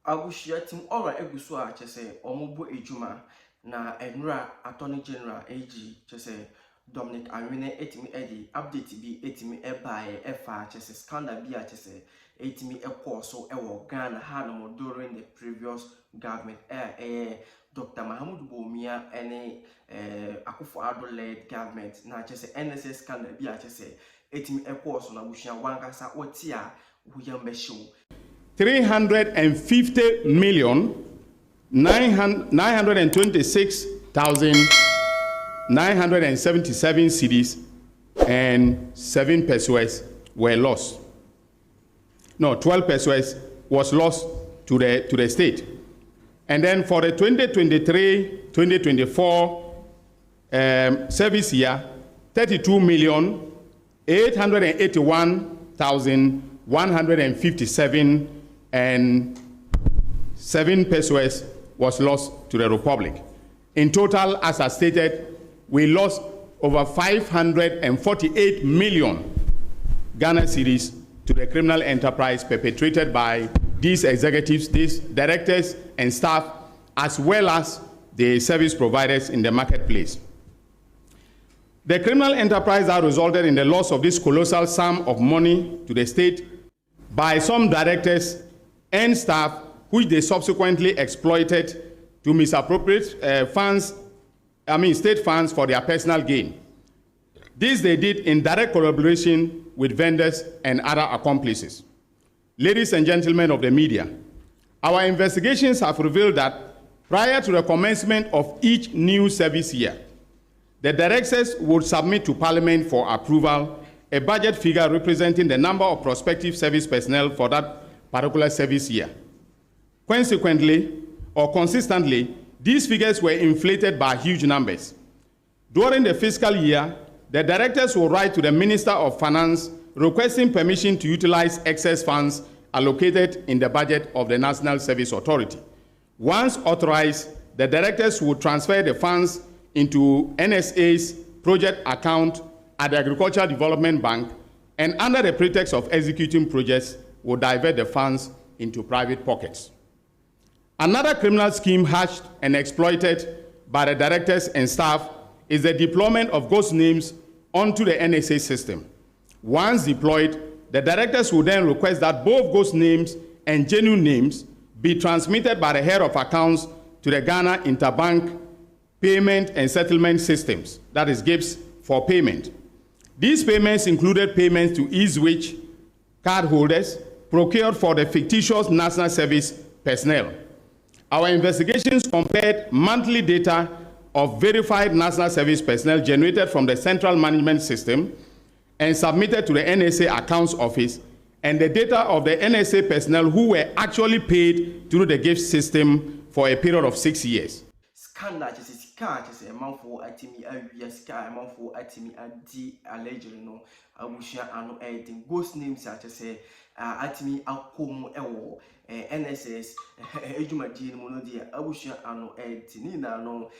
abushia tim ora eguso a chese omobo ejuma na enra attorney general AG chese Dominic Anwene etimi edi update bi etimi ebae efa chese scandal bi a chese etimi ekwoso ewo Ghana ha no during the previous government Dr. Mahama NDC ene Akufo-Addo led government na chese NSS scandal bi a chese etimi ekwoso na bushia wankasa otia huyambesho 350,926,977 cedis and 7 pesos were lost. No, 12 pesos was lost to the state. And then for the 2023-2024 service year, 32,881,157 and 7 pesos was lost to the Republic. In total, as I stated, we lost over 548 million Ghana cedis to the criminal enterprise perpetrated by these executives, these directors and staff, as well as the service providers in the marketplace. The criminal enterprise that resulted in the loss of this colossal sum of money to the state by some directors and staff, which they subsequently exploited to misappropriate state funds for their personal gain. This they did in direct collaboration with vendors and other accomplices. Ladies and gentlemen of the media, our investigations have revealed that prior to the commencement of each new service year, the directors would submit to Parliament for approval a budget figure representing the number of prospective service personnel for that particular service year. Consequently, or consistently, these figures were inflated by huge numbers. During the fiscal year, the directors will write to the Minister of Finance requesting permission to utilize excess funds allocated in the budget of the National Service Authority. Once authorized, the directors will transfer the funds into NSA's project account at the Agricultural Development Bank, and under the pretext of executing projects, will divert the funds into private pockets. Another criminal scheme hatched and exploited by the directors and staff is the deployment of ghost names onto the NSA system. Once deployed, the directors will then request that both ghost names and genuine names be transmitted by the head of accounts to the Ghana Interbank Payment and Settlement Systems, that is GIPS, for payment. These payments included payments to each cardholders procured for the fictitious national service personnel. Our investigations compared monthly data of verified national service personnel generated from the Central Management System and submitted to the NSA Accounts Office, and the data of the NSA personnel who were actually paid through the gift system for a period of 6 years. Scandal is a man for atimi a sky, a man for atimi adi allegedly no abusha ano editing ghost names such as atimi akomu ewo NSS ejumadi no dia abusha ano editing na no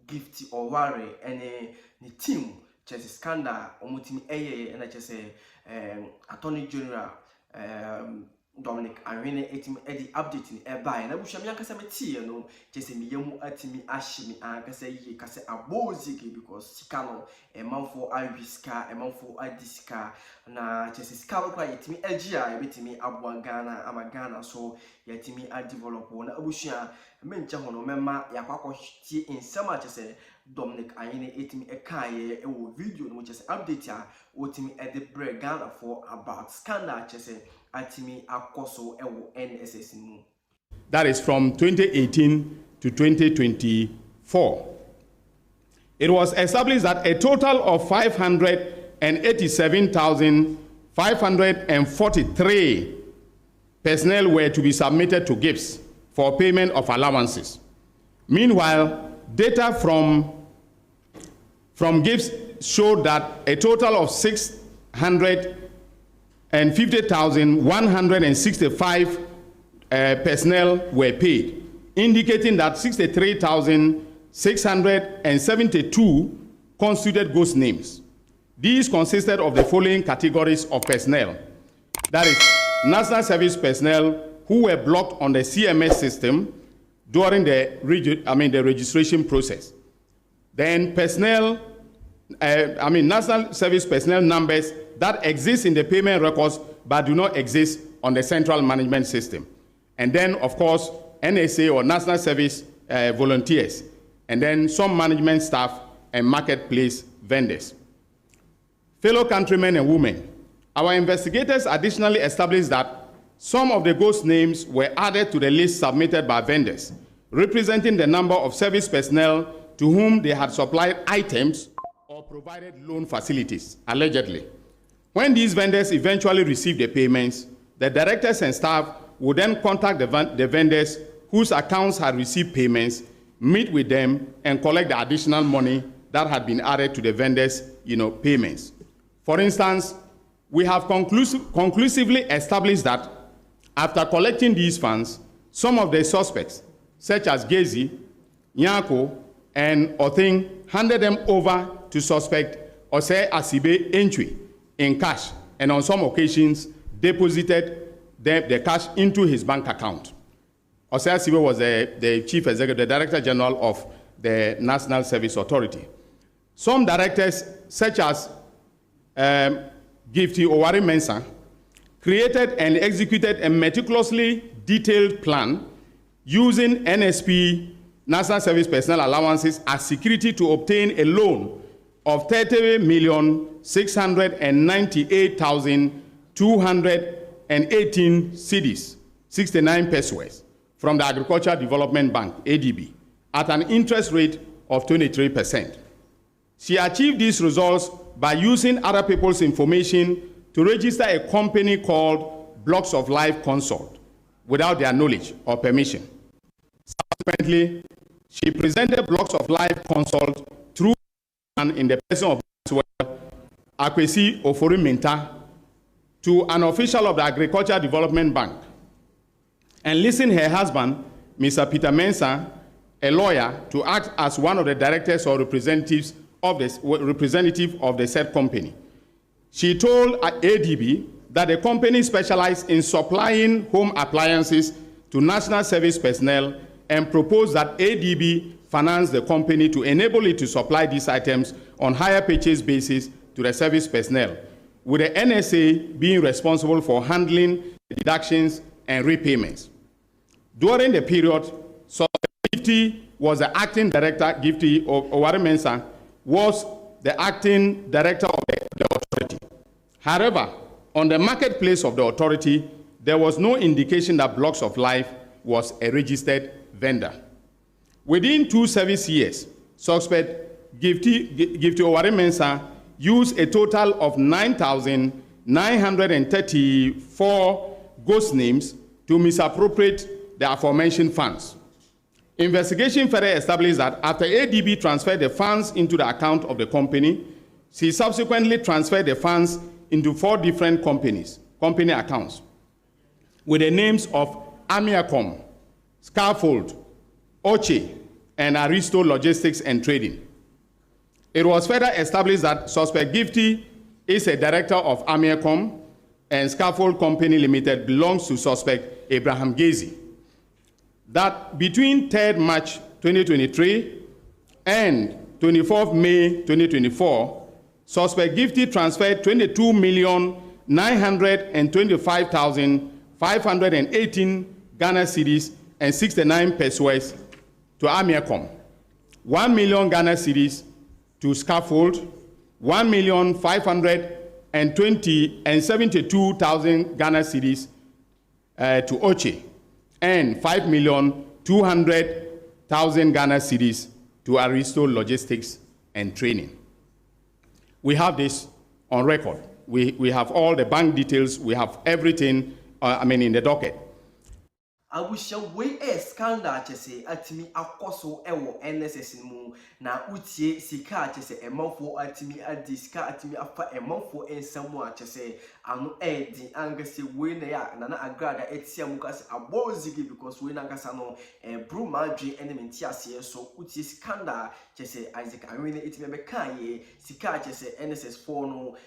gift or worry any team chess scandal omutimi na chess attorney general Dominic Anwene etimi edi update ni ebae na busha miankasa metie no chese miyemu atimi ashimi ankasa yi kase abozige because sikano emanfo albiska emanfo adiska na chese sikano kwa etimi egia ebetimi abwa Ghana ama Ghana so yetimi develop na busha mencha hono mema yakwakọ tie insama chese Dominic Anwene etimi ekaye ewo video no chese update a otimi edi bre Ghana for about scandal chese atimi akoso ewo NSS. That is from 2018 to 2024. It was established that a total of 587,543 personnel were to be submitted to GIPS for payment of allowances. Meanwhile, data from GIPS showed that a total of 650,165 personnel were paid, indicating that 63,672 constituted ghost names. These consisted of the following categories of personnel: that is, national service personnel who were blocked on the CMS system during the registration process. Then national service personnel numbers that exist in the payment records but do not exist on the central management system. And then, of course, NSA or national service volunteers, and then some management staff and marketplace vendors. Fellow countrymen and women, our investigators additionally established that some of the ghost names were added to the list submitted by vendors, representing the number of service personnel to whom they had supplied items or provided loan facilities, allegedly. When these vendors eventually received the payments, the directors and staff would then contact the vendors whose accounts had received payments, meet with them, and collect the additional money that had been added to the vendors' payments. For instance, we have conclusively established that after collecting these funds, some of the suspects, such as Gezi, Nyako, and Othing, handed them over to suspect Osei Asibe Entry in cash, and on some occasions deposited the cash into his bank account. Osei Asibe was the chief executive, the director general of the National Service Authority. Some directors, such as Gifty Owari Mensah, created and executed a meticulously detailed plan using NSP, National Service Personnel Allowances, as security to obtain a loan of 30,698,218 cedis, 69 pesos, from the Agricultural Development Bank, ADB, at an interest rate of 23%. She achieved these results by using other people's information to register a company called Blocks of Life Consult without their knowledge or permission. Subsequently, she presented Blocks of Life Consult through in the person of Akwesi Ofori-Mintah to an official of the Agricultural Development Bank, and enlisting her husband, Mr. Peter Mensah, a lawyer, to act as one of the directors or representative of the said company. She told ADB that the company specialized in supplying home appliances to national service personnel and proposed that ADB finance the company to enable it to supply these items on hire purchase basis to the service personnel, with the NSA being responsible for handling deductions and repayments. During the period, Gifty was the acting director, Gifty Owari Mensah was the acting director of the authority. However, on the marketplace of the authority, there was no indication that Blocks of Life was a registered vendor. Within 2 service years, suspect Gifty Owari Mensah used a total of 9,934 ghost names to misappropriate the aforementioned funds. Investigation further established that after ADB transferred the funds into the account of the company, she subsequently transferred the funds into 4 different company accounts with the names of Amiacom, Scaffold, Oche, and Aristo Logistics and Trading. It was further established that suspect Gifty is a director of Amiacom, and Scaffold Company Limited belongs to suspect Abraham Gezi. That between 3rd March 2023 and 24th May 2024, suspect Gifty transferred 22,925,518 Ghana cedis and 69 pesos to Amiacom, 1 million Ghana cedis to Scaffold, 1,572,000 Ghana cedis to Oche, and 5,200,000 Ghana cedis to Aristo Logistics and Training. We have this on record. We have all the bank details. We have everything, in the docket. Abusha we scandal chese atimi akoso ewo NSS mu na utie sika chese emanfo atimi adi sika atimi afa emanfo ensamu chese ano edi ankase we na ya nana agrada etia mu kase abozigi because we na ankasa no bru madwe ene menti ase so uti scandal chese Isaac Awene etime be kan ye sika chese NSS 4 no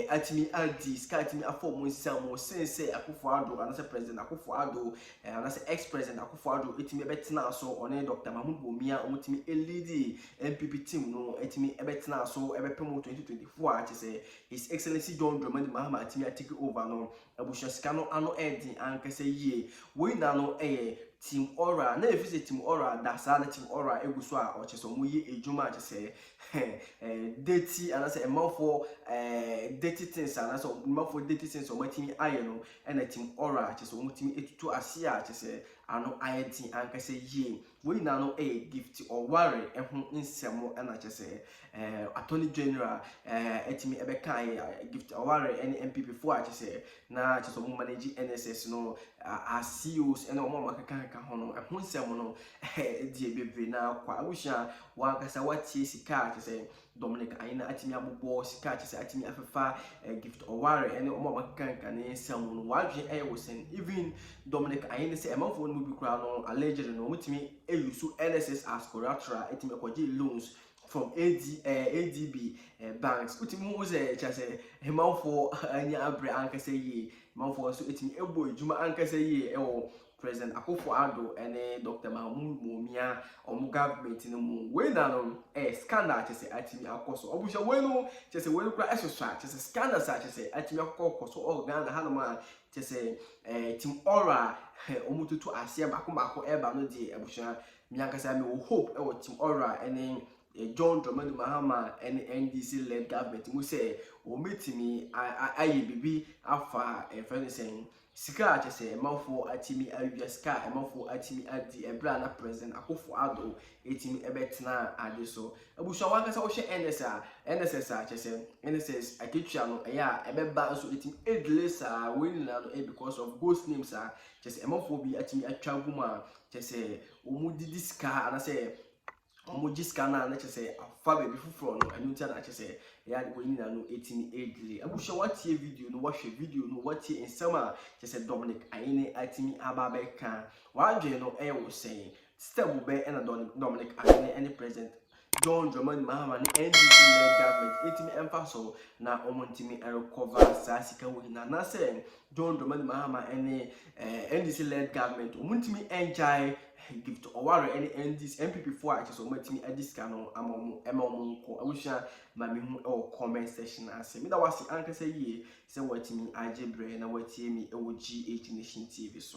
atimi adi sika atimi afom nsamo sense Akufo-Addo anase president Akufo-Addo anase ex president Akufo-Addo etimi betena so one Dr. Mahmoud Bawumia omutimi elidi MPP team no etimi betena so ebepemo 2024 chese His Excellency John Mahama atimi take over no abusha sika no ano edi ankase ye we na no Team Ora na efise Team Ora dasa na Team Ora eguso a ocheso mu ye ejuma chese deti anase emafo deti things anase emafo deti things o matimi aye no na Team Ora chese o mutimi etutu ase a chese ano ayeti ankase ye we na no gift or worry ehun nsemo na chese Attorney General etimi ebeka gift or worry any MPP for chese na chese mo manage NSS no as CEOs and o makaka ka hono ehun nsemo no die bebre na kwa abusha wankasa watie sika chese Dominic Aina atimi abubo sika chese atimi afefa gift or worry and o makaka ne nsemo no wadwe wosen even Dominic Aina say emafo no bi kura no allegedly no mutimi use NSS as collateral etimi ekwaje loans from ADB banks utimi ho say chase emafo anya abre ankasa ye emafo so etimi ebo ejuma ankasa ye ewo President Akufo-Addo and Dr. Mahmoud Bawumia omu government no mu we na no scandal chese atimi akoso obusha we no chese we kura esoswa chese scandal sa chese atimi akoso organ ha no ma chese Team Ora omututu asia bako eba no di abusha miankasa me hope e Team Ora and John Mahama NDC led government mu say o metimi aye bibi afa friend saying sika chese emafo atimi awia sika emafo atimi adi ebra na president Akufo-Addo etimi ebetena ade so abusha wankasa wo hye NSS chese NSS aketwa no eya ebeba so etimi edlesa we na no because of ghost names chese emafo bi atimi atwa guma chese omudidi sika anase omujiska na chese afa bebi fufuro no anuntia na chese ya we ni na no etini edle abusha watie video no wahwe video no watie ensama chese Dominic Aina atimi ababeka wadwe no wo say step be na Dominic Aina any president John Mahama NDC led government etimi emphaso na omontimi recover sa sika we na say John Mahama NDC led government omontimi enjoy gift or worry any NDC MPP for actually so matimi adiska no amom ko awusha mami hu e comment section ase me da wasi anka say ye say watimi ajebre na watie mi e wo GH Nation TV so